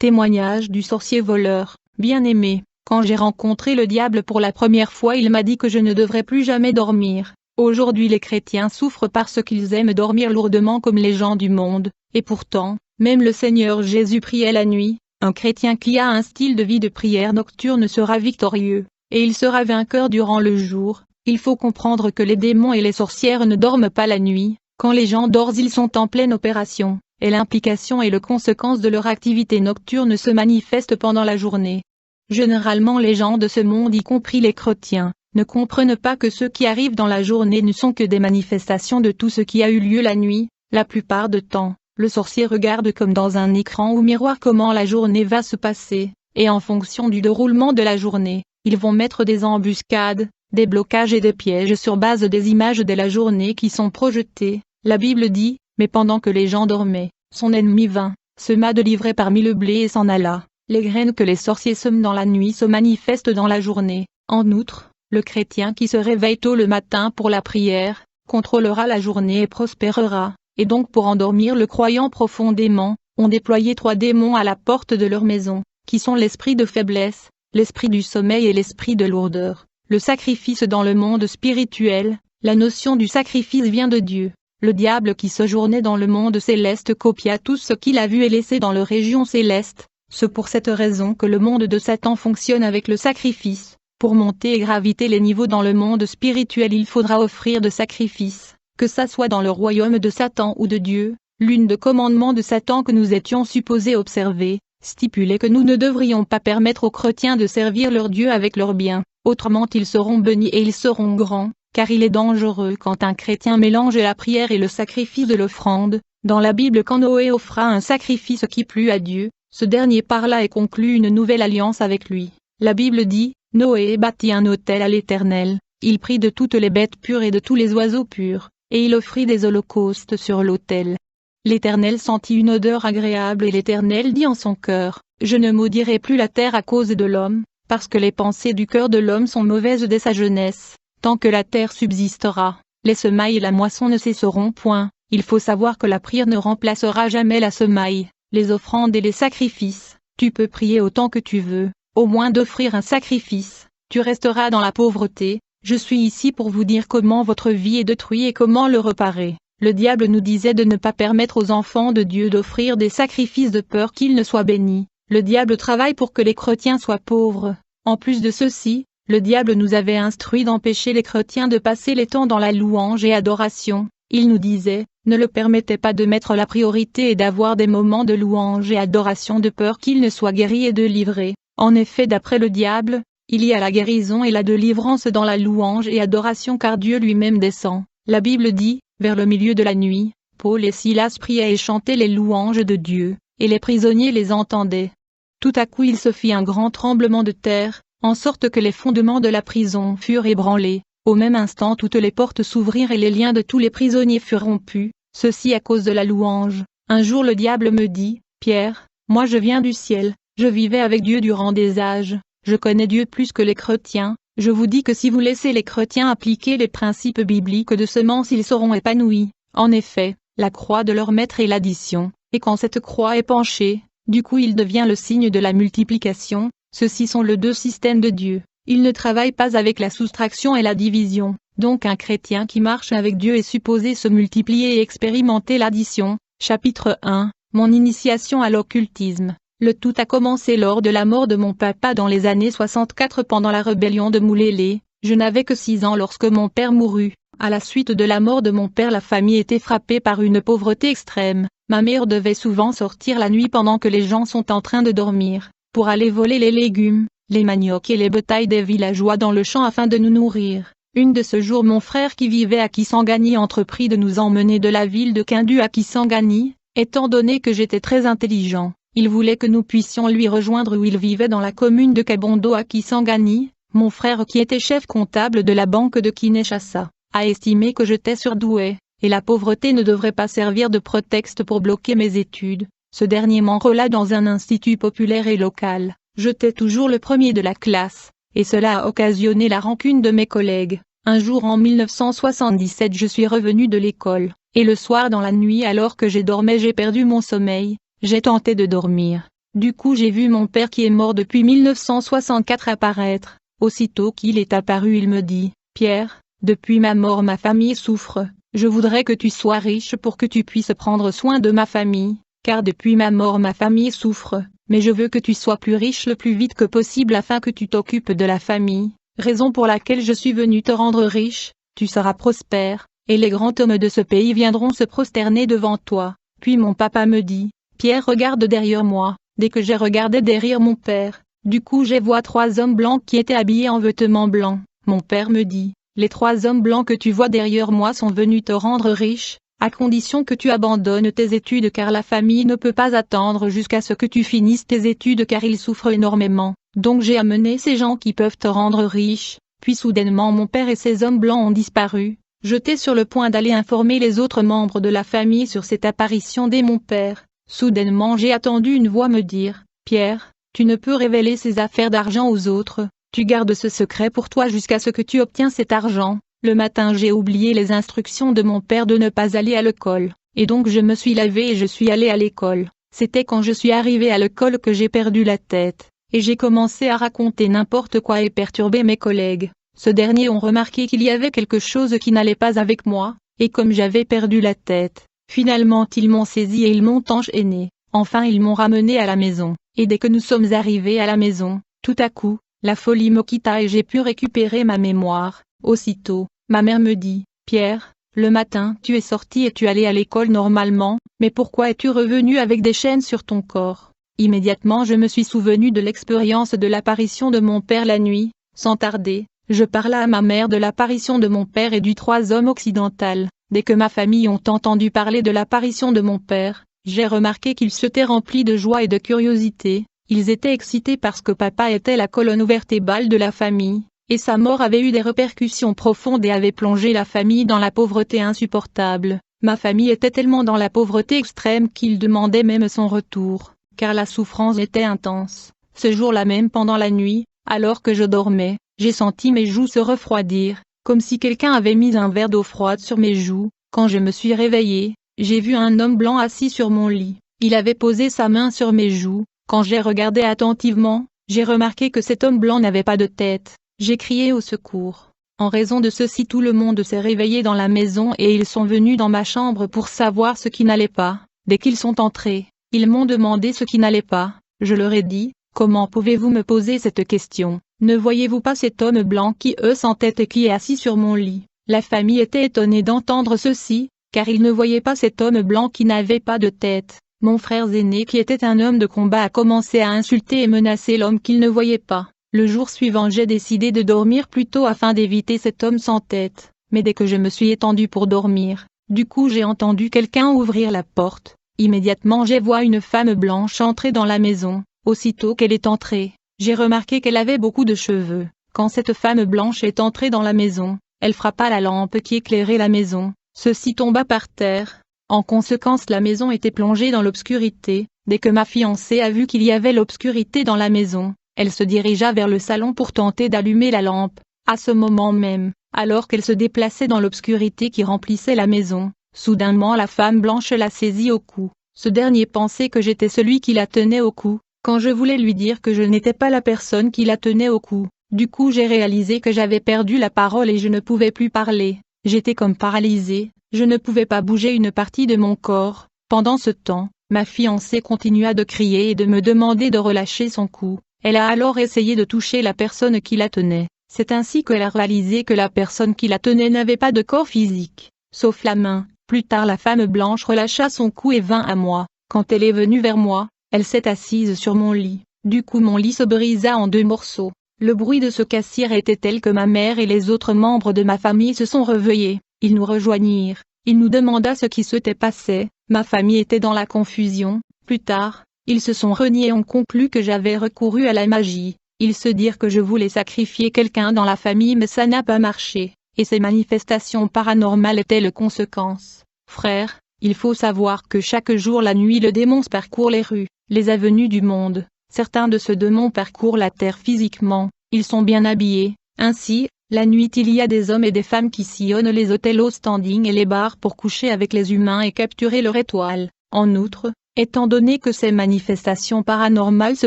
Témoignage du sorcier voleur. Bien-aimé, quand j'ai rencontré le diable pour la première fois, il m'a dit que je ne devrais plus jamais dormir. Aujourd'hui les chrétiens souffrent parce qu'ils aiment dormir lourdement comme les gens du monde, et pourtant, même le Seigneur Jésus priait la nuit. Un chrétien qui a un style de vie de prière nocturne sera victorieux, et il sera vainqueur durant le jour. Il faut comprendre que les démons et les sorcières ne dorment pas la nuit. Quand les gens dorment, ils sont en pleine opération, et l'implication et les conséquences de leur activité nocturne se manifestent pendant la journée. Généralement les gens de ce monde, y compris les chrétiens, ne comprennent pas que ce qui arrive dans la journée ne sont que des manifestations de tout ce qui a eu lieu la nuit. La plupart du temps, le sorcier regarde comme dans un écran ou miroir comment la journée va se passer, et en fonction du déroulement de la journée, ils vont mettre des embuscades, des blocages et des pièges sur base des images de la journée qui sont projetées. La Bible dit, mais pendant que les gens dormaient, son ennemi vint, sema de l'ivraie parmi le blé et s'en alla. Les graines que les sorciers sèment dans la nuit se manifestent dans la journée. En outre, le chrétien qui se réveille tôt le matin pour la prière, contrôlera la journée et prospérera. Et donc pour endormir le croyant profondément, on déployait 3 démons à la porte de leur maison, qui sont l'esprit de faiblesse, l'esprit du sommeil et l'esprit de lourdeur. Le sacrifice dans le monde spirituel, la notion du sacrifice vient de Dieu. Le diable qui séjournait dans le monde céleste copia tout ce qu'il a vu et laissé dans les régions célestes. C'est pour cette raison que le monde de Satan fonctionne avec le sacrifice. Pour monter et graviter les niveaux dans le monde spirituel, il faudra offrir de sacrifices, que ça soit dans le royaume de Satan ou de Dieu. L'une des commandements de Satan que nous étions supposés observer, stipulait que nous ne devrions pas permettre aux chrétiens de servir leur Dieu avec leurs biens, autrement ils seront bénis et ils seront grands, car il est dangereux quand un chrétien mélange la prière et le sacrifice de l'offrande. Dans la Bible, quand Noé offra un sacrifice qui plut à Dieu, ce dernier parla et conclut une nouvelle alliance avec lui. La Bible dit, Noé bâtit un autel à l'Éternel, il prit de toutes les bêtes pures et de tous les oiseaux purs, et il offrit des holocaustes sur l'autel. L'Éternel sentit une odeur agréable et l'Éternel dit en son cœur, je ne maudirai plus la terre à cause de l'homme, parce que les pensées du cœur de l'homme sont mauvaises dès sa jeunesse. Tant que la terre subsistera, les semailles et la moisson ne cesseront point. Il faut savoir que la prière ne remplacera jamais la semaille, les offrandes et les sacrifices. Tu peux prier autant que tu veux, au moins d'offrir un sacrifice, tu resteras dans la pauvreté. Je suis ici pour vous dire comment votre vie est détruite et comment le réparer. Le diable nous disait de ne pas permettre aux enfants de Dieu d'offrir des sacrifices de peur qu'ils ne soient bénis. Le diable travaille pour que les chrétiens soient pauvres. En plus de ceci, le diable nous avait instruit d'empêcher les chrétiens de passer les temps dans la louange et adoration. Il nous disait, ne le permettez pas de mettre la priorité et d'avoir des moments de louange et adoration de peur qu'ils ne soient guéris et délivrés. En effet, d'après le diable, il y a la guérison et la délivrance dans la louange et adoration car Dieu lui-même descend. La Bible dit, vers le milieu de la nuit, Paul et Silas priaient et chantaient les louanges de Dieu, et les prisonniers les entendaient. Tout à coup il se fit un grand tremblement de terre, en sorte que les fondements de la prison furent ébranlés. Au même instant toutes les portes s'ouvrirent et les liens de tous les prisonniers furent rompus, ceci à cause de la louange. Un jour le diable me dit, Pierre, moi je viens du ciel, je vivais avec Dieu durant des âges, je connais Dieu plus que les chrétiens, je vous dis que si vous laissez les chrétiens appliquer les principes bibliques de semence ils seront épanouis. En effet, la croix de leur maître est l'addition, et quand cette croix est penchée, du coup il devient le signe de la multiplication. Ceux-ci sont les 2 systèmes de Dieu. Il ne travaille pas avec la soustraction et la division, donc un chrétien qui marche avec Dieu est supposé se multiplier et expérimenter l'addition. Chapitre 1, Mon initiation à l'occultisme. Le tout a commencé lors de la mort de mon papa dans les années 64 pendant la rébellion de Moulélé. Je n'avais que 6 ans lorsque mon père mourut. À la suite de la mort de mon père, la famille était frappée par une pauvreté extrême. Ma mère devait souvent sortir la nuit pendant que les gens sont en train de dormir, pour aller voler les légumes, les maniocs et les bétails des villageois dans le champ afin de nous nourrir. Une de ce jour mon frère qui vivait à Kisangani entreprit de nous emmener de la ville de Kindu à Kisangani, étant donné que j'étais très intelligent. Il voulait que nous puissions lui rejoindre où il vivait dans la commune de Kabondo à Kisangani. Mon frère qui était chef comptable de la banque de Kinshasa, a estimé que j'étais surdoué, et la pauvreté ne devrait pas servir de prétexte pour bloquer mes études. Ce dernier m'enrôla dans un institut populaire et local. J'étais toujours le premier de la classe, et cela a occasionné la rancune de mes collègues. Un jour en 1977 je suis revenu de l'école, et le soir dans la nuit alors que je dormais j'ai perdu mon sommeil, j'ai tenté de dormir, Du coup j'ai vu mon père qui est mort depuis 1964 apparaître. Aussitôt qu'il est apparu il me dit, « Pierre, depuis ma mort ma famille souffre, je voudrais que tu sois riche pour que tu puisses prendre soin de ma famille, car depuis ma mort ma famille souffre, mais je veux que tu sois plus riche le plus vite que possible afin que tu t'occupes de la famille, raison pour laquelle je suis venu te rendre riche, tu seras prospère, et les grands hommes de ce pays viendront se prosterner devant toi. » Puis mon papa me dit, « Pierre regarde derrière moi. » Dès que j'ai regardé derrière mon père, du coup j'ai vu 3 hommes blancs qui étaient habillés en vêtements blancs. Mon père me dit, « Les 3 hommes blancs que tu vois derrière moi sont venus te rendre riche, à condition que tu abandonnes tes études car la famille ne peut pas attendre jusqu'à ce que tu finisses tes études car ils souffrent énormément. Donc j'ai amené ces gens qui peuvent te rendre riche. » Puis soudainement mon père et ces hommes blancs ont disparu. J'étais sur le point d'aller informer les autres membres de la famille sur cette apparition de mon père. Soudainement j'ai entendu une voix me dire, « Pierre, tu ne peux révéler ces affaires d'argent aux autres, tu gardes ce secret pour toi jusqu'à ce que tu obtiens cet argent. » Le matin j'ai oublié les instructions de mon père de ne pas aller à l'école, et donc je me suis levé et je suis allé à l'école. C'était quand je suis arrivé à l'école que j'ai perdu la tête, et j'ai commencé à raconter n'importe quoi et perturber mes collègues. Ces derniers ont remarqué qu'il y avait quelque chose qui n'allait pas avec moi, et comme j'avais perdu la tête, finalement ils m'ont saisi et ils m'ont enchaîné. Enfin ils m'ont ramené à la maison, et dès que nous sommes arrivés à la maison, tout à coup, la folie me quitta et j'ai pu récupérer ma mémoire. Aussitôt, ma mère me dit, « Pierre, le matin tu es sorti et tu allais à l'école normalement, mais pourquoi es-tu revenu avec des chaînes sur ton corps ?» Immédiatement je me suis souvenu de l'expérience de l'apparition de mon père la nuit. Sans tarder, je parla à ma mère de l'apparition de mon père et du 3 hommes occidental. Dès que ma famille ont entendu parler de l'apparition de mon père, j'ai remarqué qu'ils s'étaient remplis de joie et de curiosité. Ils étaient excités parce que papa était la colonne vertébrale de la famille, et sa mort avait eu des répercussions profondes et avait plongé la famille dans la pauvreté insupportable. Ma famille était tellement dans la pauvreté extrême qu'ils demandaient même son retour, car la souffrance était intense. Ce jour-là même pendant la nuit, alors que je dormais, j'ai senti mes joues se refroidir, comme si quelqu'un avait mis un verre d'eau froide sur mes joues. Quand je me suis réveillé, j'ai vu un homme blanc assis sur mon lit. Il avait posé sa main sur mes joues. Quand j'ai regardé attentivement, j'ai remarqué que cet homme blanc n'avait pas de tête. J'ai crié au secours. En raison de ceci tout le monde s'est réveillé dans la maison et ils sont venus dans ma chambre pour savoir ce qui n'allait pas. Dès qu'ils sont entrés, ils m'ont demandé ce qui n'allait pas. Je leur ai dit, « Comment pouvez-vous me poser cette question? Ne voyez-vous pas cet homme blanc qui sans tête et qui est assis sur mon lit ?» La famille était étonnée d'entendre ceci, car ils ne voyaient pas cet homme blanc qui n'avait pas de tête. Mon frère aîné qui était un homme de combat a commencé à insulter et menacer l'homme qu'il ne voyait pas. Le jour suivant j'ai décidé de dormir plus tôt afin d'éviter cet homme sans tête, mais dès que je me suis étendu pour dormir, du coup j'ai entendu quelqu'un ouvrir la porte. Immédiatement j'ai vu une femme blanche entrer dans la maison. Aussitôt qu'elle est entrée, j'ai remarqué qu'elle avait beaucoup de cheveux. Quand cette femme blanche est entrée dans la maison, elle frappa la lampe qui éclairait la maison. Ceci tomba par terre. En conséquence la maison était plongée dans l'obscurité. Dès que ma fiancée a vu qu'il y avait l'obscurité dans la maison, elle se dirigea vers le salon pour tenter d'allumer la lampe. À ce moment même, alors qu'elle se déplaçait dans l'obscurité qui remplissait la maison, soudainement la femme blanche la saisit au cou. Ce dernier pensait que j'étais celui qui la tenait au cou, quand je voulais lui dire que je n'étais pas la personne qui la tenait au cou. Du coup j'ai réalisé que j'avais perdu la parole et je ne pouvais plus parler. J'étais comme paralysée, je ne pouvais pas bouger une partie de mon corps. Pendant ce temps, ma fiancée continua de crier et de me demander de relâcher son cou. Elle a alors essayé de toucher la personne qui la tenait. C'est ainsi qu'elle a réalisé que la personne qui la tenait n'avait pas de corps physique, sauf la main. Plus tard la femme blanche relâcha son cou et vint à moi. Quand elle est venue vers moi, elle s'est assise sur mon lit. Du coup mon lit se brisa en 2 morceaux. Le bruit de ce cassir était tel que ma mère et les autres membres de ma famille se sont réveillés. Ils nous rejoignirent. Il nous demanda ce qui s'était passé. Ma famille était dans la confusion. Plus tard, ils se sont reniés et ont conclu que j'avais recouru à la magie. Ils se dirent que je voulais sacrifier quelqu'un dans la famille mais ça n'a pas marché. Et ces manifestations paranormales étaient les conséquences. Frère, il faut savoir que chaque jour la nuit le démon parcourt les rues, les avenues du monde. Certains de ces démons parcourent la terre physiquement, ils sont bien habillés. Ainsi, la nuit il y a des hommes et des femmes qui sillonnent les hôtels au standing et les bars pour coucher avec les humains et capturer leur étoile. En outre, Étant donné que ces manifestations paranormales se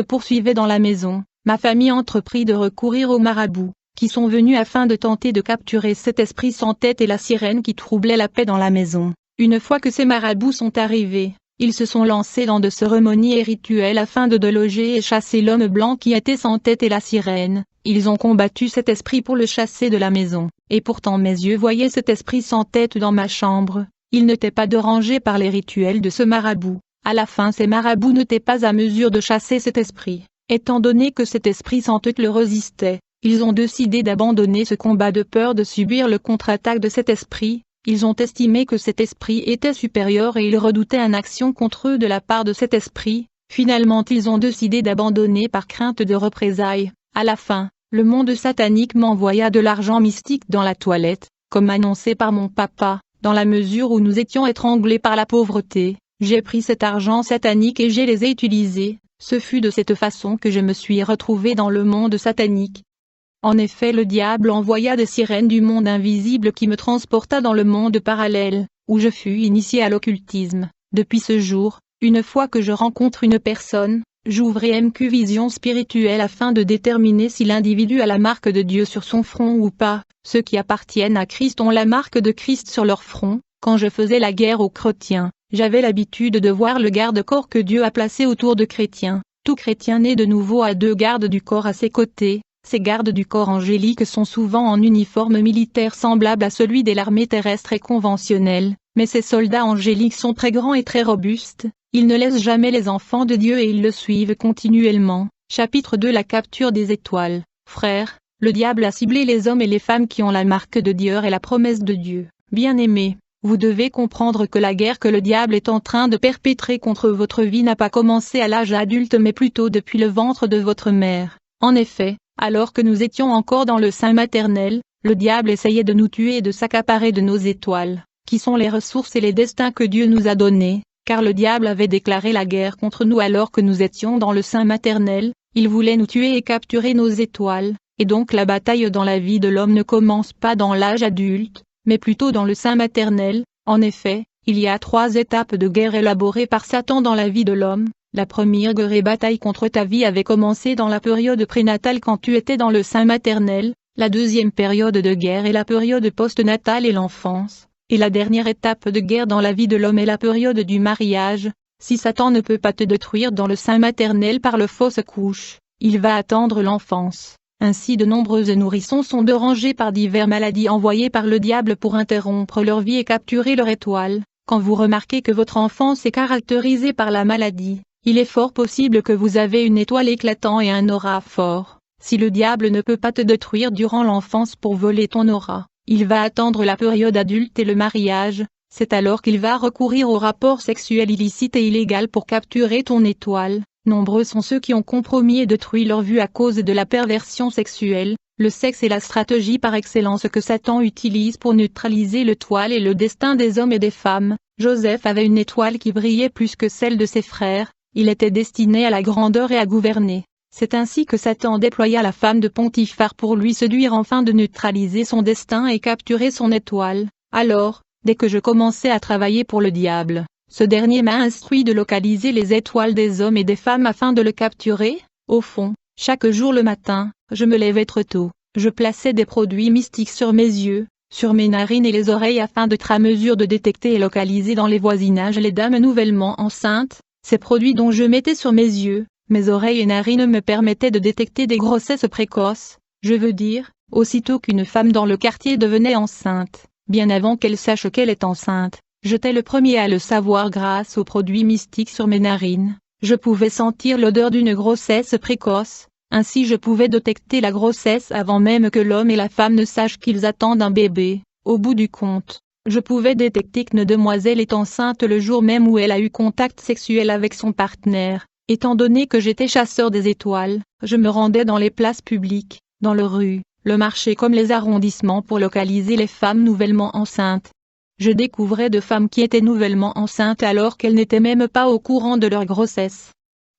poursuivaient dans la maison, ma famille entreprit de recourir aux marabouts, qui sont venus afin de tenter de capturer cet esprit sans tête et la sirène qui troublait la paix dans la maison. Une fois que ces marabouts sont arrivés, ils se sont lancés dans de cérémonies et rituels afin de déloger et chasser l'homme blanc qui était sans tête et la sirène. Ils ont combattu cet esprit pour le chasser de la maison, et pourtant mes yeux voyaient cet esprit sans tête dans ma chambre. Il n'était pas dérangé par les rituels de ce marabout. À la fin ces marabouts n'étaient pas à mesure de chasser cet esprit. Étant donné que cet esprit sans tête le résistait, ils ont décidé d'abandonner ce combat de peur de subir le contre-attaque de cet esprit. Ils ont estimé que cet esprit était supérieur et ils redoutaient une action contre eux de la part de cet esprit. Finalement ils ont décidé d'abandonner par crainte de représailles. À la fin, le monde satanique m'envoya de l'argent mystique dans la toilette, comme annoncé par mon papa. Dans la mesure où nous étions étranglés par la pauvreté, j'ai pris cet argent satanique et je les ai utilisés. Ce fut de cette façon que je me suis retrouvé dans le monde satanique. En effet, le diable envoya des sirènes du monde invisible qui me transporta dans le monde parallèle, où je fus initié à l'occultisme. Depuis ce jour, une fois que je rencontre une personne, j'ouvre MQ Vision spirituelle afin de déterminer si l'individu a la marque de Dieu sur son front ou pas. Ceux qui appartiennent à Christ ont la marque de Christ sur leur front. Quand je faisais la guerre aux chrétiens, j'avais l'habitude de voir le garde-corps que Dieu a placé autour de chrétiens. Tout chrétien né de nouveau a 2 gardes du corps à ses côtés. Ces gardes du corps angéliques sont souvent en uniforme militaire semblable à celui de l'armée terrestre et conventionnelle, mais ces soldats angéliques sont très grands et très robustes. Ils ne laissent jamais les enfants de Dieu et ils le suivent continuellement. Chapitre 2 La capture des étoiles. Frères, le diable a ciblé les hommes et les femmes qui ont la marque de Dieu et la promesse de Dieu. Bien-aimés, vous devez comprendre que la guerre que le diable est en train de perpétrer contre votre vie n'a pas commencé à l'âge adulte mais plutôt depuis le ventre de votre mère. En effet, alors que nous étions encore dans le sein maternel, le diable essayait de nous tuer et de s'accaparer de nos étoiles, qui sont les ressources et les destins que Dieu nous a donnés, car le diable avait déclaré la guerre contre nous alors que nous étions dans le sein maternel. Il voulait nous tuer et capturer nos étoiles, et donc la bataille dans la vie de l'homme ne commence pas dans l'âge adulte, mais plutôt dans le sein maternel. En effet, il y a 3 étapes de guerre élaborées par Satan dans la vie de l'homme. La première guerre et bataille contre ta vie avait commencé dans la période prénatale quand tu étais dans le sein maternel. La deuxième période de guerre est la période post-natale et l'enfance. Et la dernière étape de guerre dans la vie de l'homme est la période du mariage. Si Satan ne peut pas te détruire dans le sein maternel par le fausse couche, il va attendre l'enfance. Ainsi de nombreux nourrissons sont dérangés par diverses maladies envoyées par le diable pour interrompre leur vie et capturer leur étoile. Quand vous remarquez que votre enfance est caractérisée par la maladie, il est fort possible que vous avez une étoile éclatant et un aura fort. Si le diable ne peut pas te détruire durant l'enfance pour voler ton aura, il va attendre la période adulte et le mariage. C'est alors qu'il va recourir au rapport sexuel illicite et illégal pour capturer ton étoile. Nombreux sont ceux qui ont compromis et détruit leur vue à cause de la perversion sexuelle. Le sexe est la stratégie par excellence que Satan utilise pour neutraliser l'étoile et le destin des hommes et des femmes. Joseph avait une étoile qui brillait plus que celle de ses frères. Il était destiné à la grandeur et à gouverner. C'est ainsi que Satan déploya la femme de Potiphar pour lui séduire afin de neutraliser son destin et capturer son étoile. Alors, dès que je commençais à travailler pour le diable, ce dernier m'a instruit de localiser les étoiles des hommes et des femmes afin de le capturer. Au fond, chaque jour le matin, je me levais très tôt. Je plaçais des produits mystiques sur mes yeux, sur mes narines et les oreilles afin d'être à mesure de détecter et localiser dans les voisinages les dames nouvellement enceintes. Ces produits dont je mettais sur mes yeux, mes oreilles et narines me permettaient de détecter des grossesses précoces. Je veux dire, aussitôt qu'une femme dans le quartier devenait enceinte, bien avant qu'elle sache qu'elle est enceinte, j'étais le premier à le savoir grâce aux produits mystiques sur mes narines. Je pouvais sentir l'odeur d'une grossesse précoce, ainsi je pouvais détecter la grossesse avant même que l'homme et la femme ne sachent qu'ils attendent un bébé. Au bout du compte, je pouvais détecter qu'une demoiselle est enceinte le jour même où elle a eu contact sexuel avec son partenaire. Étant donné que j'étais chasseur des étoiles, je me rendais dans les places publiques, dans les rues, le marché comme les arrondissements pour localiser les femmes nouvellement enceintes. Je découvrais de femmes qui étaient nouvellement enceintes alors qu'elles n'étaient même pas au courant de leur grossesse.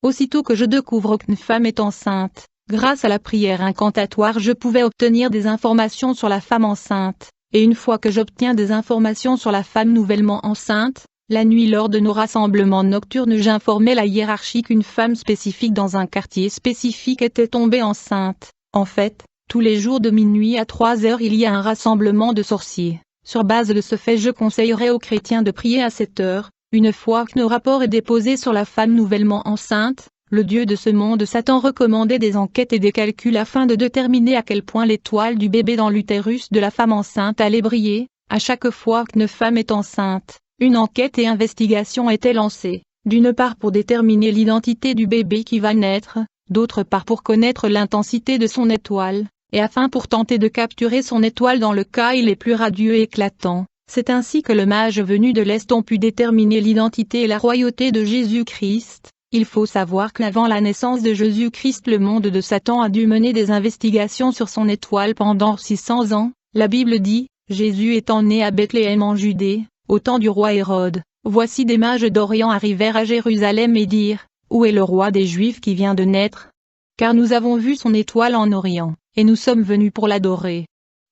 Aussitôt que je découvre qu'une femme est enceinte, grâce à la prière incantatoire je pouvais obtenir des informations sur la femme enceinte. Et une fois que j'obtiens des informations sur la femme nouvellement enceinte, La nuit lors de nos rassemblements nocturnes j'informais la hiérarchie qu'une femme spécifique dans un quartier spécifique était tombée enceinte. En fait, tous les jours de minuit à 3 heures il y a un rassemblement de sorciers. Sur base de ce fait je conseillerais aux chrétiens de prier à cette heure. Une fois que nos rapports est déposé sur la femme nouvellement enceinte, le dieu de ce monde Satan recommandait des enquêtes et des calculs afin de déterminer à quel point l'étoile du bébé dans l'utérus de la femme enceinte allait briller. À chaque fois qu'une femme est enceinte, une enquête et investigation étaient lancées, d'une part pour déterminer l'identité du bébé qui va naître, d'autre part pour connaître l'intensité de son étoile, et afin pour tenter de capturer son étoile dans le cas il est plus radieux et éclatant. C'est ainsi que le mage venu de l'Est ont pu déterminer l'identité et la royauté de Jésus-Christ. Il faut savoir qu'avant la naissance de Jésus-Christ le monde de Satan a dû mener des investigations sur son étoile pendant 600 ans. La Bible dit, Jésus étant né à Bethléem en Judée, au temps du roi Hérode, voici des mages d'Orient arrivèrent à Jérusalem et dirent, où est le roi des Juifs qui vient de naître? Car nous avons vu son étoile en Orient, et nous sommes venus pour l'adorer.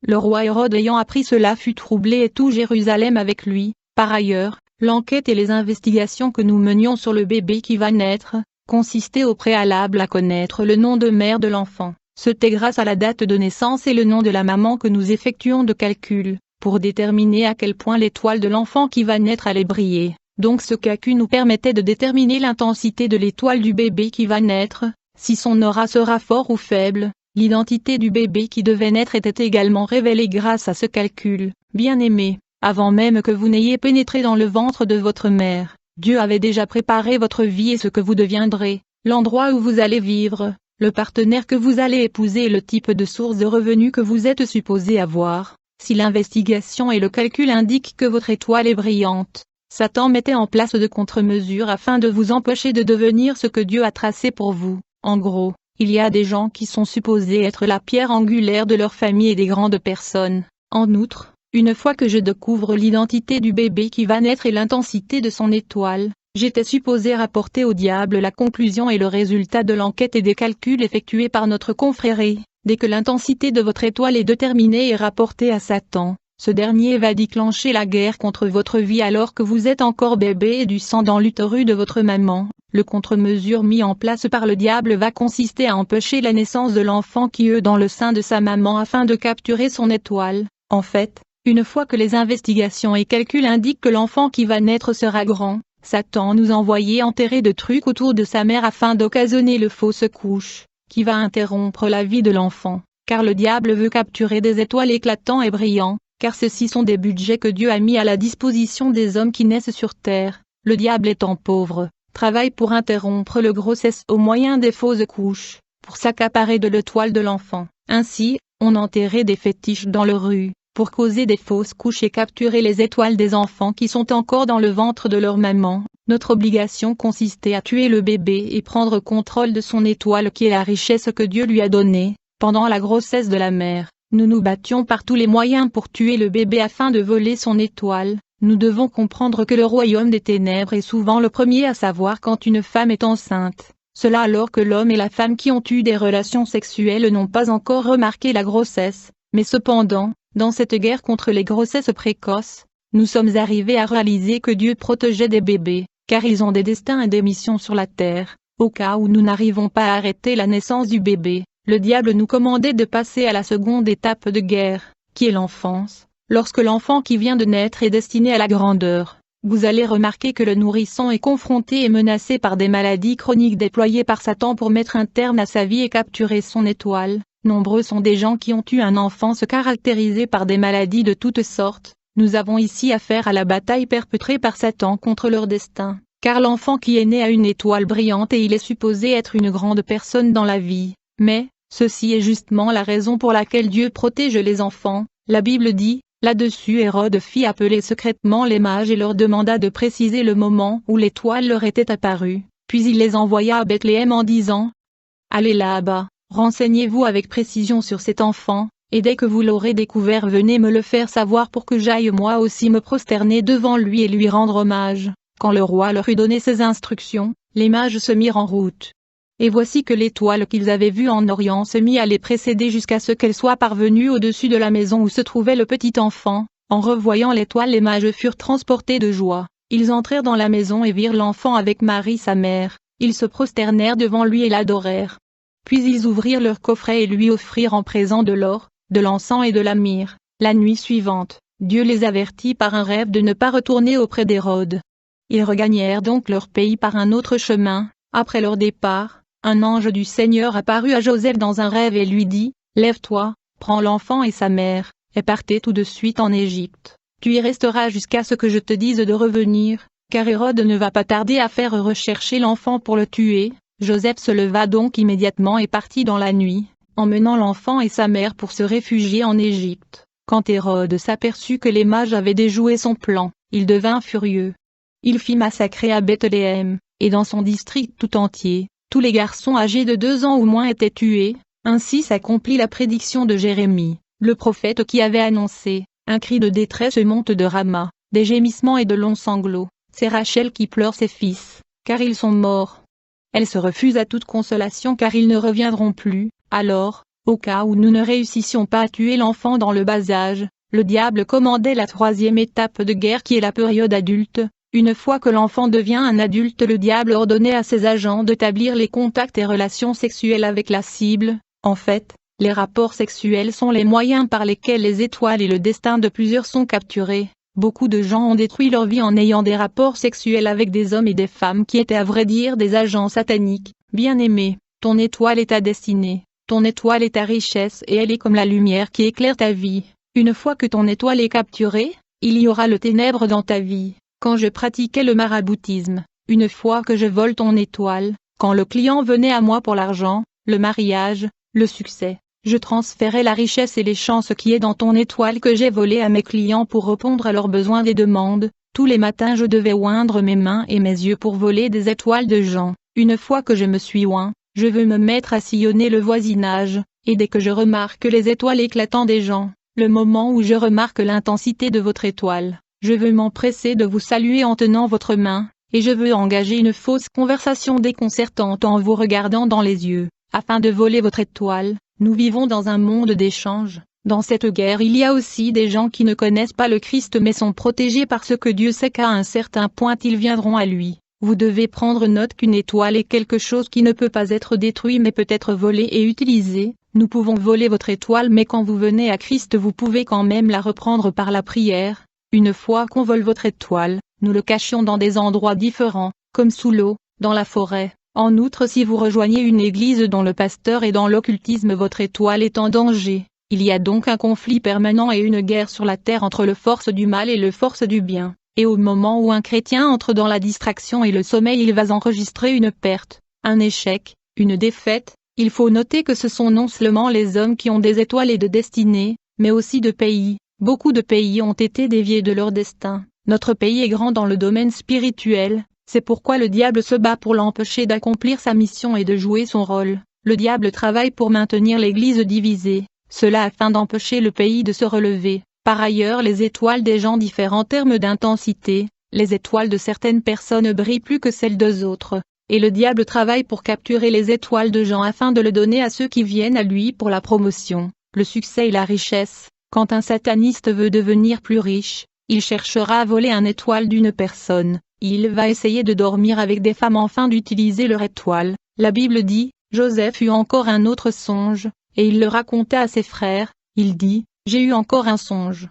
Le roi Hérode ayant appris cela fut troublé et tout Jérusalem avec lui. Par ailleurs, l'enquête et les investigations que nous menions sur le bébé qui va naître, consistaient au préalable à connaître le nom de mère de l'enfant. C'était grâce à la date de naissance et le nom de la maman que nous effectuions de calculs, pour déterminer à quel point l'étoile de l'enfant qui va naître allait briller. Donc ce calcul nous permettait de déterminer l'intensité de l'étoile du bébé qui va naître, si son aura sera fort ou faible. L'identité du bébé qui devait naître était également révélée grâce à ce calcul. Bien-aimés, avant même que vous n'ayez pénétré dans le ventre de votre mère, Dieu avait déjà préparé votre vie et ce que vous deviendrez, l'endroit où vous allez vivre, le partenaire que vous allez épouser et le type de source de revenus que vous êtes supposé avoir. Si l'investigation et le calcul indiquent que votre étoile est brillante, Satan mettait en place de contre-mesures afin de vous empêcher de devenir ce que Dieu a tracé pour vous. En gros, il y a des gens qui sont supposés être la pierre angulaire de leur famille et des grandes personnes. En outre, une fois que je découvre l'identité du bébé qui va naître et l'intensité de son étoile, j'étais supposé rapporter au diable la conclusion et le résultat de l'enquête et des calculs effectués par notre confrérie. Dès que l'intensité de votre étoile est déterminée et rapportée à Satan, ce dernier va déclencher la guerre contre votre vie alors que vous êtes encore bébé et du sang dans l'utérus de votre maman. Le contre-mesure mis en place par le diable va consister à empêcher la naissance de l'enfant qui est dans le sein de sa maman afin de capturer son étoile. En fait, une fois que les investigations et calculs indiquent que l'enfant qui va naître sera grand, Satan nous envoyait enterrer de trucs autour de sa mère afin d'occasionner le fausse couche, qui va interrompre la vie de l'enfant, car le diable veut capturer des étoiles éclatants et brillants, car ceux-ci sont des budgets que Dieu a mis à la disposition des hommes qui naissent sur terre. Le diable étant pauvre, travaille pour interrompre le grossesse au moyen des fausses couches, pour s'accaparer de l'étoile de l'enfant. Ainsi, on enterrait des fétiches dans le rue, pour causer des fausses couches et capturer les étoiles des enfants qui sont encore dans le ventre de leur maman. Notre obligation consistait à tuer le bébé et prendre contrôle de son étoile qui est la richesse que Dieu lui a donnée. Pendant la grossesse de la mère, nous nous battions par tous les moyens pour tuer le bébé afin de voler son étoile. Nous devons comprendre que le royaume des ténèbres est souvent le premier à savoir quand une femme est enceinte. Cela alors que l'homme et la femme qui ont eu des relations sexuelles n'ont pas encore remarqué la grossesse. Mais cependant, dans cette guerre contre les grossesses précoces, nous sommes arrivés à réaliser que Dieu protégeait des bébés, car ils ont des destins et des missions sur la terre. Au cas où nous n'arrivons pas à arrêter la naissance du bébé, le diable nous commandait de passer à la seconde étape de guerre, qui est l'enfance. Lorsque l'enfant qui vient de naître est destiné à la grandeur, vous allez remarquer que le nourrisson est confronté et menacé par des maladies chroniques déployées par Satan pour mettre un terme à sa vie et capturer son étoile. Nombreux sont des gens qui ont eu un enfance caractérisé par des maladies de toutes sortes. Nous avons ici affaire à la bataille perpétrée par Satan contre leur destin, car l'enfant qui est né a une étoile brillante et il est supposé être une grande personne dans la vie. Mais, ceci est justement la raison pour laquelle Dieu protège les enfants. La Bible dit, là-dessus Hérode fit appeler secrètement les mages et leur demanda de préciser le moment où l'étoile leur était apparue, puis il les envoya à Bethléem en disant, « Allez là-bas, renseignez-vous avec précision sur cet enfant, et dès que vous l'aurez découvert venez me le faire savoir pour que j'aille moi aussi me prosterner devant lui et lui rendre hommage. » Quand le roi leur eut donné ces instructions, les mages se mirent en route. Et voici que l'étoile qu'ils avaient vue en Orient se mit à les précéder jusqu'à ce qu'elle soit parvenue au-dessus de la maison où se trouvait le petit enfant. En revoyant l'étoile les mages furent transportés de joie. Ils entrèrent dans la maison et virent l'enfant avec Marie sa mère. Ils se prosternèrent devant lui et l'adorèrent. Puis ils ouvrirent leur coffret et lui offrirent en présent de l'or, de l'encens et de la myrrhe. La nuit suivante, Dieu les avertit par un rêve de ne pas retourner auprès d'Hérode. Ils regagnèrent donc leur pays par un autre chemin. Après leur départ, un ange du Seigneur apparut à Joseph dans un rêve et lui dit, « Lève-toi, prends l'enfant et sa mère, et partez tout de suite en Égypte. Tu y resteras jusqu'à ce que je te dise de revenir, car Hérode ne va pas tarder à faire rechercher l'enfant pour le tuer. » Joseph se leva donc immédiatement et partit dans la nuit, emmenant l'enfant et sa mère pour se réfugier en Égypte. Quand Hérode s'aperçut que les mages avaient déjoué son plan, il devint furieux. Il fit massacrer à Bethléem, et dans son district tout entier, tous les garçons âgés de 2 ans ou moins étaient tués. Ainsi s'accomplit la prédiction de Jérémie, le prophète qui avait annoncé, un cri de détresse monte de Rama, des gémissements et de longs sanglots. C'est Rachel qui pleure ses fils, car ils sont morts. Elle se refuse à toute consolation car ils ne reviendront plus. Alors, au cas où nous ne réussissions pas à tuer l'enfant dans le bas âge, le diable commandait la 3e étape de guerre qui est la période adulte. Une fois que l'enfant devient un adulte, le diable ordonnait à ses agents d'établir les contacts et relations sexuelles avec la cible. En fait, les rapports sexuels sont les moyens par lesquels les étoiles et le destin de plusieurs sont capturés. Beaucoup de gens ont détruit leur vie en ayant des rapports sexuels avec des hommes et des femmes qui étaient à vrai dire des agents sataniques. Bien-aimé, ton étoile est ta destinée, ton étoile est ta richesse et elle est comme la lumière qui éclaire ta vie. Une fois que ton étoile est capturée, il y aura le ténèbre dans ta vie. Quand je pratiquais le maraboutisme, une fois que je vole ton étoile, quand le client venait à moi pour l'argent, le mariage, le succès, je transférais la richesse et les chances qui est dans ton étoile que j'ai volé à mes clients pour répondre à leurs besoins et demandes. Tous les matins je devais oindre mes mains et mes yeux pour voler des étoiles de gens. Une fois que je me suis oint, je veux me mettre à sillonner le voisinage, et dès que je remarque les étoiles éclatant des gens, le moment où je remarque l'intensité de votre étoile, je veux m'empresser de vous saluer en tenant votre main, et je veux engager une fausse conversation déconcertante en vous regardant dans les yeux, afin de voler votre étoile. Nous vivons dans un monde d'échange. Dans cette guerre il y a aussi des gens qui ne connaissent pas le Christ mais sont protégés parce que Dieu sait qu'à un certain point ils viendront à lui. Vous devez prendre note qu'une étoile est quelque chose qui ne peut pas être détruit mais peut être volé et utilisé. Nous pouvons voler votre étoile mais quand vous venez à Christ vous pouvez quand même la reprendre par la prière. Une fois qu'on vole votre étoile, nous le cachions dans des endroits différents, comme sous l'eau, dans la forêt. En outre, si vous rejoignez une église dont le pasteur est dans l'occultisme, votre étoile est en danger. Il y a donc un conflit permanent et une guerre sur la terre entre le force du mal et le force du bien. Et au moment où un chrétien entre dans la distraction et le sommeil, il va enregistrer une perte, un échec, une défaite. Il faut noter que ce sont non seulement les hommes qui ont des étoiles et de destinée, mais aussi de pays. Beaucoup de pays ont été déviés de leur destin. Notre pays est grand dans le domaine spirituel. C'est pourquoi le diable se bat pour l'empêcher d'accomplir sa mission et de jouer son rôle. Le diable travaille pour maintenir l'Église divisée, cela afin d'empêcher le pays de se relever. Par ailleurs, les étoiles des gens diffèrent en termes d'intensité, les étoiles de certaines personnes brillent plus que celles des autres, et le diable travaille pour capturer les étoiles de gens afin de le donner à ceux qui viennent à lui pour la promotion, le succès et la richesse. Quand un sataniste veut devenir plus riche, il cherchera à voler une étoile d'une personne. Il va essayer de dormir avec des femmes afin d'utiliser leur étoile. La Bible dit, Joseph eut encore un autre songe, et il le raconta à ses frères. Il dit, j'ai eu encore un songe.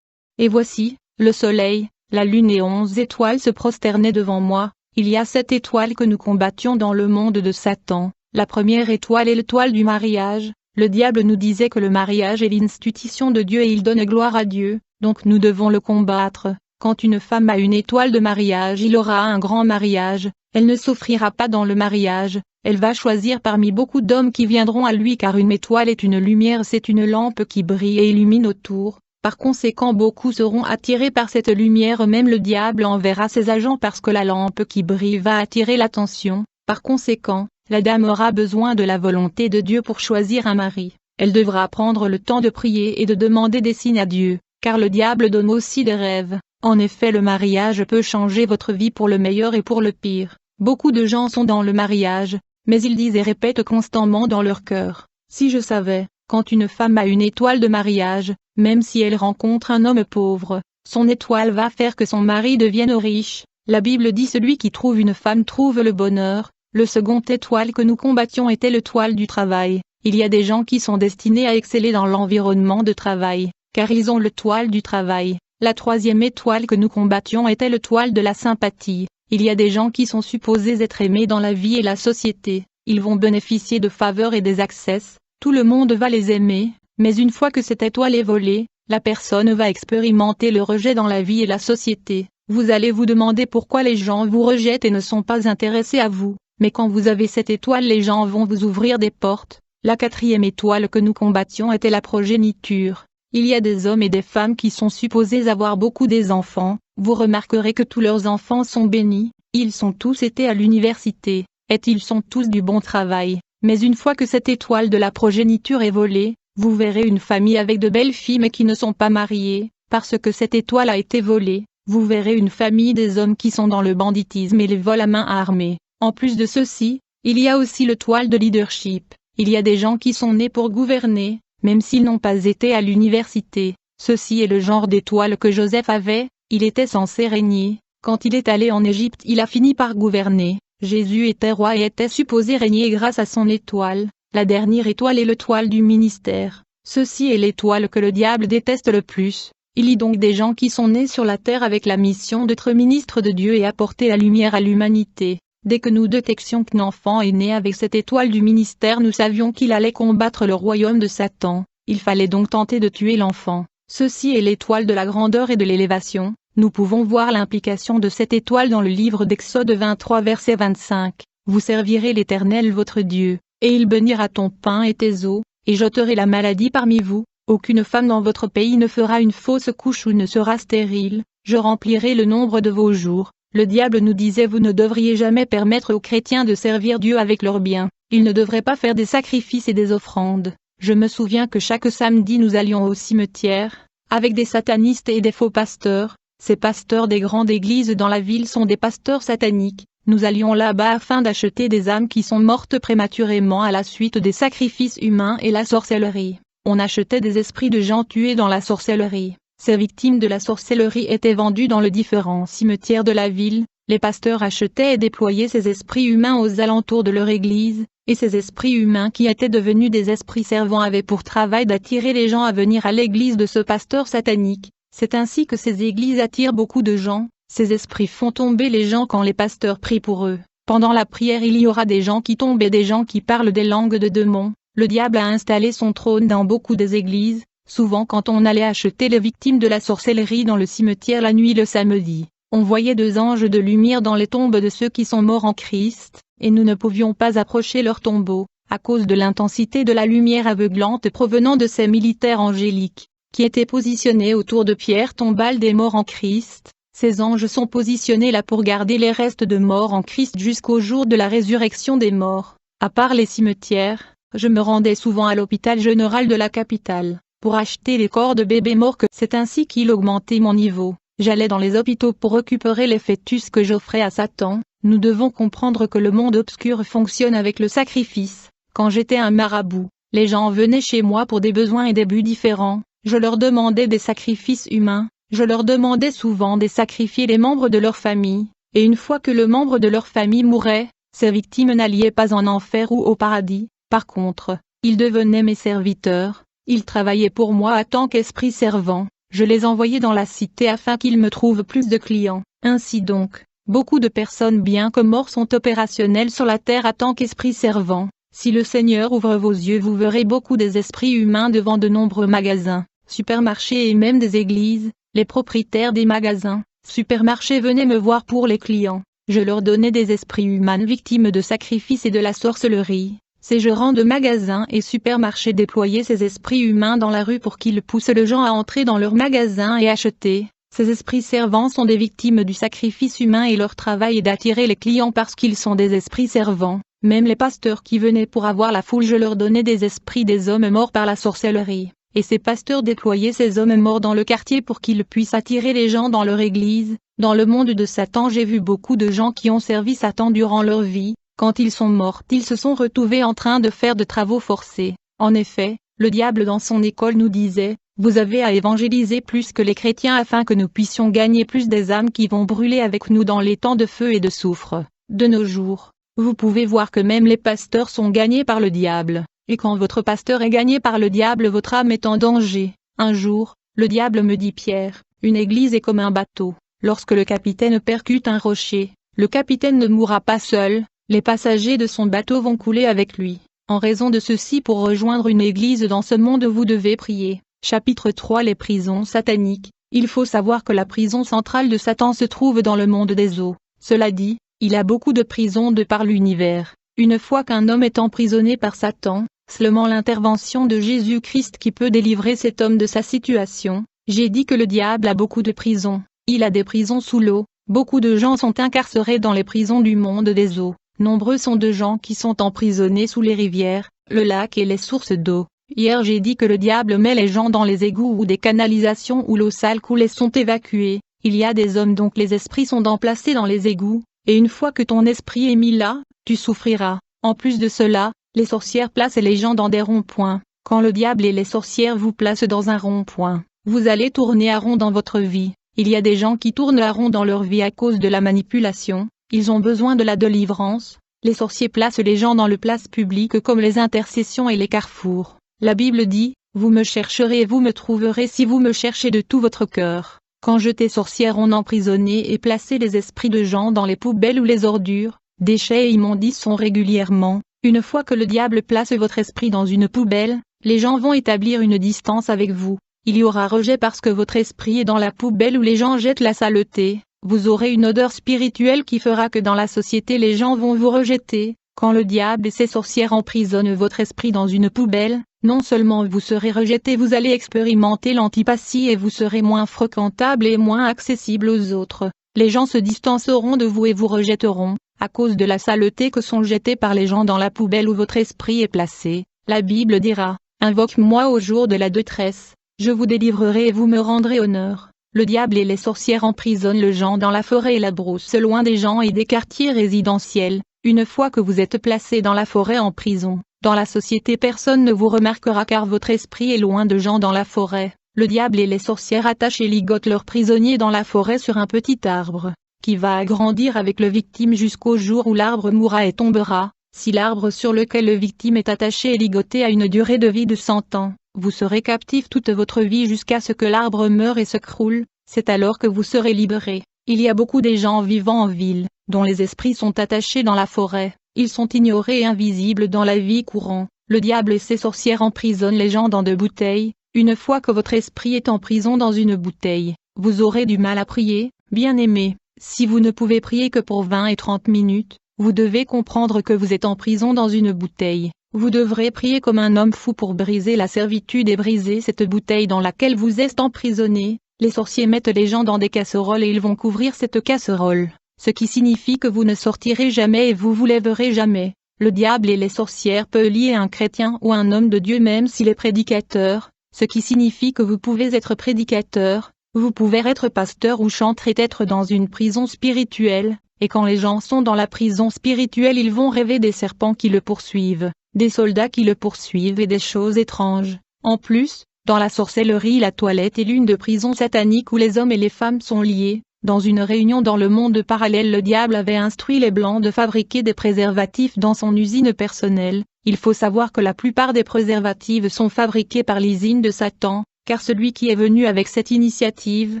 Et voici, le soleil, la lune et 11 étoiles se prosternaient devant moi. Il y a 7 étoiles que nous combattions dans le monde de Satan. La première étoile est l'étoile du mariage. Le diable nous disait que le mariage est l'institution de Dieu et il donne gloire à Dieu, donc nous devons le combattre. Quand une femme a une étoile de mariage, il aura un grand mariage, elle ne s'offrira pas dans le mariage, elle va choisir parmi beaucoup d'hommes qui viendront à lui car une étoile est une lumière, c'est une lampe qui brille et illumine autour. Par conséquent beaucoup seront attirés par cette lumière, même le diable enverra ses agents parce que la lampe qui brille va attirer l'attention. Par conséquent, la dame aura besoin de la volonté de Dieu pour choisir un mari. Elle devra prendre le temps de prier et de demander des signes à Dieu, car le diable donne aussi des rêves. En effet, le mariage peut changer votre vie pour le meilleur et pour le pire. Beaucoup de gens sont dans le mariage, mais ils disent et répètent constamment dans leur cœur, si je savais, quand une femme a une étoile de mariage, même si elle rencontre un homme pauvre, son étoile va faire que son mari devienne riche. La Bible dit celui qui trouve une femme trouve le bonheur. Le second étoile que nous combattions était l'étoile du travail. Il y a des gens qui sont destinés à exceller dans l'environnement de travail, car ils ont l'étoile du travail. La troisième étoile que nous combattions était l'étoile de la sympathie. Il y a des gens qui sont supposés être aimés dans la vie et la société. Ils vont bénéficier de faveurs et des accès. Tout le monde va les aimer, mais une fois que cette étoile est volée, la personne va expérimenter le rejet dans la vie et la société. Vous allez vous demander pourquoi les gens vous rejettent et ne sont pas intéressés à vous. Mais quand vous avez cette étoile, les gens vont vous ouvrir des portes. La quatrième étoile que nous combattions était la progéniture. Il y a des hommes et des femmes qui sont supposés avoir beaucoup d'enfants. Vous remarquerez que tous leurs enfants sont bénis. Ils sont tous été à l'université. Et ils sont tous du bon travail. Mais une fois que cette étoile de la progéniture est volée, vous verrez une famille avec de belles filles mais qui ne sont pas mariées, parce que cette étoile a été volée. Vous verrez une famille des hommes qui sont dans le banditisme et les vols à main armée. En plus de ceci, il y a aussi l'étoile de leadership. Il y a des gens qui sont nés pour gouverner, même s'ils n'ont pas été à l'université. Ceci est le genre d'étoile que Joseph avait, il était censé régner. Quand il est allé en Égypte, il a fini par gouverner. Jésus était roi et était supposé régner grâce à son étoile. La dernière étoile est l'étoile du ministère. Ceci est l'étoile que le diable déteste le plus. Il y a donc des gens qui sont nés sur la terre avec la mission d'être ministres de Dieu et apporter la lumière à l'humanité. Dès que nous détections qu'un enfant est né avec cette étoile du ministère, nous savions qu'il allait combattre le royaume de Satan. Il fallait donc tenter de tuer l'enfant. Ceci est l'étoile de la grandeur et de l'élévation. Nous pouvons voir l'implication de cette étoile dans le livre d'Exode 23 verset 25. Vous servirez l'Éternel votre Dieu, et il bénira ton pain et tes eaux, et j'ôterai la maladie parmi vous. Aucune femme dans votre pays ne fera une fausse couche ou ne sera stérile. Je remplirai le nombre de vos jours. Le diable nous disait vous ne devriez jamais permettre aux chrétiens de servir Dieu avec leurs biens. Ils ne devraient pas faire des sacrifices et des offrandes. Je me souviens que chaque samedi nous allions au cimetière, avec des satanistes et des faux pasteurs. Ces pasteurs des grandes églises dans la ville sont des pasteurs sataniques. Nous allions là-bas afin d'acheter des âmes qui sont mortes prématurément à la suite des sacrifices humains et la sorcellerie. On achetait des esprits de gens tués dans la sorcellerie. Ces victimes de la sorcellerie étaient vendues dans les différents cimetières de la ville. Les pasteurs achetaient et déployaient ces esprits humains aux alentours de leur église, et ces esprits humains qui étaient devenus des esprits servants avaient pour travail d'attirer les gens à venir à l'église de ce pasteur satanique. C'est ainsi que ces églises attirent beaucoup de gens. Ces esprits font tomber les gens quand les pasteurs prient pour eux. Pendant la prière, il y aura des gens qui tombent et des gens qui parlent des langues de démons. Le diable a installé son trône dans beaucoup des églises. Souvent quand on allait acheter les victimes de la sorcellerie dans le cimetière la nuit le samedi, on voyait deux anges de lumière dans les tombes de ceux qui sont morts en Christ, et nous ne pouvions pas approcher leur tombeau, à cause de l'intensité de la lumière aveuglante provenant de ces militaires angéliques, qui étaient positionnés autour de pierres tombales des morts en Christ. Ces anges sont positionnés là pour garder les restes de morts en Christ jusqu'au jour de la résurrection des morts. À part les cimetières, je me rendais souvent à l'hôpital général de la capitale pour acheter les corps de bébés morts. C'est ainsi qu'il augmentait mon niveau. J'allais dans les hôpitaux pour récupérer les fœtus que j'offrais à Satan. Nous devons comprendre que le monde obscur fonctionne avec le sacrifice. Quand j'étais un marabout, les gens venaient chez moi pour des besoins et des buts différents. Je leur demandais des sacrifices humains. Je leur demandais souvent de sacrifier les membres de leur famille. Et une fois que le membre de leur famille mourait, ces victimes n'allaient pas en enfer ou au paradis. Par contre, ils devenaient mes serviteurs. Ils travaillaient pour moi en tant qu'esprit servant. Je les envoyais dans la cité afin qu'ils me trouvent plus de clients. Ainsi donc, beaucoup de personnes bien que mortes sont opérationnelles sur la terre en tant qu'esprit servant. Si le Seigneur ouvre vos yeux, vous verrez beaucoup des esprits humains devant de nombreux magasins, supermarchés et même des églises. Les propriétaires des magasins, supermarchés venaient me voir pour les clients. Je leur donnais des esprits humains victimes de sacrifices et de la sorcellerie. Ces gérants de magasins et supermarchés déployaient ces esprits humains dans la rue pour qu'ils poussent les gens à entrer dans leurs magasins et acheter. Ces esprits servants sont des victimes du sacrifice humain et leur travail est d'attirer les clients parce qu'ils sont des esprits servants. Même les pasteurs qui venaient pour avoir la foule, je leur donnais des esprits des hommes morts par la sorcellerie. Et ces pasteurs déployaient ces hommes morts dans le quartier pour qu'ils puissent attirer les gens dans leur église. Dans le monde de Satan, j'ai vu beaucoup de gens qui ont servi Satan durant leur vie. Quand ils sont morts, ils se sont retrouvés en train de faire de travaux forcés. En effet, le diable dans son école nous disait, vous avez à évangéliser plus que les chrétiens afin que nous puissions gagner plus des âmes qui vont brûler avec nous dans les temps de feu et de soufre. De nos jours, vous pouvez voir que même les pasteurs sont gagnés par le diable, et quand votre pasteur est gagné par le diable, votre âme est en danger. Un jour, le diable me dit: Pierre, une église est comme un bateau. Lorsque le capitaine percute un rocher, le capitaine ne mourra pas seul, les passagers de son bateau vont couler avec lui. En raison de ceci, pour rejoindre une église dans ce monde, vous devez prier. Chapitre 3. Les prisons sataniques. Il faut savoir que la prison centrale de Satan se trouve dans le monde des eaux. Cela dit, il y a beaucoup de prisons de par l'univers. Une fois qu'un homme est emprisonné par Satan, seulement l'intervention de Jésus-Christ qui peut délivrer cet homme de sa situation. J'ai dit que le diable a beaucoup de prisons. Il a des prisons sous l'eau. Beaucoup de gens sont incarcérés dans les prisons du monde des eaux. Nombreux sont de gens qui sont emprisonnés sous les rivières, le lac et les sources d'eau. Hier j'ai dit que le diable met les gens dans les égouts ou des canalisations où l'eau sale coule et sont évacués. Il y a des hommes dont les esprits sont emplacés dans les égouts, et une fois que ton esprit est mis là, tu souffriras. En plus de cela, les sorcières placent les gens dans des ronds-points. Quand le diable et les sorcières vous placent dans un rond-point, vous allez tourner à rond dans votre vie. Il y a des gens qui tournent à rond dans leur vie à cause de la manipulation. Ils ont besoin de la délivrance. Les sorciers placent les gens dans le place publique comme les intercessions et les carrefours. La Bible dit, vous me chercherez et vous me trouverez si vous me cherchez de tout votre cœur. Quand jetés sorcières ont emprisonné et placé les esprits de gens dans les poubelles ou les ordures, déchets et immondices sont régulièrement. Une fois que le diable place votre esprit dans une poubelle, les gens vont établir une distance avec vous. Il y aura rejet parce que votre esprit est dans la poubelle où les gens jettent la saleté. Vous aurez une odeur spirituelle qui fera que dans la société les gens vont vous rejeter. Quand le diable et ses sorcières emprisonnent votre esprit dans une poubelle, non seulement vous serez rejeté, vous allez expérimenter l'antipathie et vous serez moins fréquentable et moins accessible aux autres. Les gens se distanceront de vous et vous rejetteront, à cause de la saleté que sont jetés par les gens dans la poubelle où votre esprit est placé. La Bible dira, invoque-moi au jour de la détresse, je vous délivrerai et vous me rendrez honneur. Le diable et les sorcières emprisonnent les gens dans la forêt et la brousse loin des gens et des quartiers résidentiels. Une fois que vous êtes placé dans la forêt en prison, dans la société personne ne vous remarquera car votre esprit est loin de gens dans la forêt. Le diable et les sorcières attachent et ligotent leurs prisonniers dans la forêt sur un petit arbre, qui va agrandir avec le victime jusqu'au jour où l'arbre mourra et tombera. Si l'arbre sur lequel le victime est attaché est ligoté à une durée de vie de 100 ans, vous serez captif toute votre vie jusqu'à ce que l'arbre meure et s'écroule, c'est alors que vous serez libéré. Il y a beaucoup de gens vivant en ville, dont les esprits sont attachés dans la forêt, ils sont ignorés et invisibles dans la vie courante. Le diable et ses sorcières emprisonnent les gens dans de bouteilles. Une fois que votre esprit est en prison dans une bouteille, vous aurez du mal à prier, bien-aimés. Si vous ne pouvez prier que pour 20 et 30 minutes, vous devez comprendre que vous êtes en prison dans une bouteille. Vous devrez prier comme un homme fou pour briser la servitude et briser cette bouteille dans laquelle vous êtes emprisonné. Les sorciers mettent les gens dans des casseroles et ils vont couvrir cette casserole, ce qui signifie que vous ne sortirez jamais et vous lèverez jamais. Le diable et les sorcières peuvent lier un chrétien ou un homme de Dieu même s'il est prédicateur, ce qui signifie que vous pouvez être prédicateur, vous pouvez être pasteur ou chanteur et être dans une prison spirituelle, et quand les gens sont dans la prison spirituelle ils vont rêver des serpents qui le poursuivent, des soldats qui le poursuivent et des choses étranges. En plus, dans la sorcellerie la toilette est l'une de prisons sataniques où les hommes et les femmes sont liés. Dans une réunion dans le monde parallèle le diable avait instruit les blancs de fabriquer des préservatifs dans son usine personnelle. Il faut savoir que la plupart des préservatifs sont fabriqués par l'usine de Satan, car celui qui est venu avec cette initiative,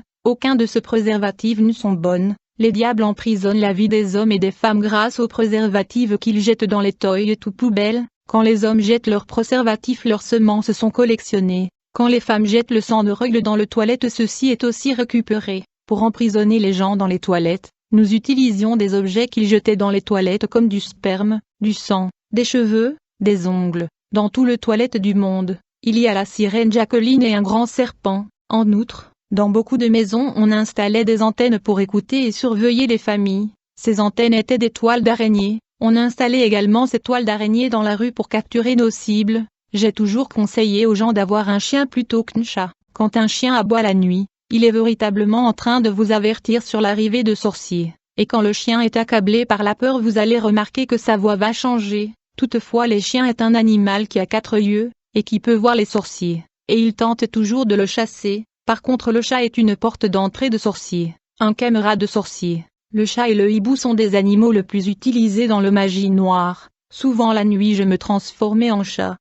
aucun de ces préservatifs ne sont bonnes. Les diables emprisonnent la vie des hommes et des femmes grâce aux préservatifs qu'ils jettent dans les toilettes ou poubelles. Quand les hommes jettent leurs préservatifs leurs semences sont collectionnées. Quand les femmes jettent le sang de règle dans les toilettes ceci est aussi récupéré. Pour emprisonner les gens dans les toilettes, nous utilisions des objets qu'ils jetaient dans les toilettes comme du sperme, du sang, des cheveux, des ongles. Dans tout le toilette du monde, il y a la sirène Jacqueline et un grand serpent. En outre, dans beaucoup de maisons on installait des antennes pour écouter et surveiller les familles. Ces antennes étaient des toiles d'araignée. On installait également ces toiles d'araignée dans la rue pour capturer nos cibles. J'ai toujours conseillé aux gens d'avoir un chien plutôt qu'un chat. Quand un chien aboie la nuit, il est véritablement en train de vous avertir sur l'arrivée de sorciers. Et quand le chien est accablé par la peur vous allez remarquer que sa voix va changer. Toutefois les chiens est un animal qui a 4 yeux, et qui peut voir les sorciers. et il tente toujours de le chasser. Par contre le chat est une porte d'entrée de sorcier, un caméra de sorcier. Le chat et le hibou sont des animaux les plus utilisés dans le magie noire. Souvent la nuit je me transformais en chat.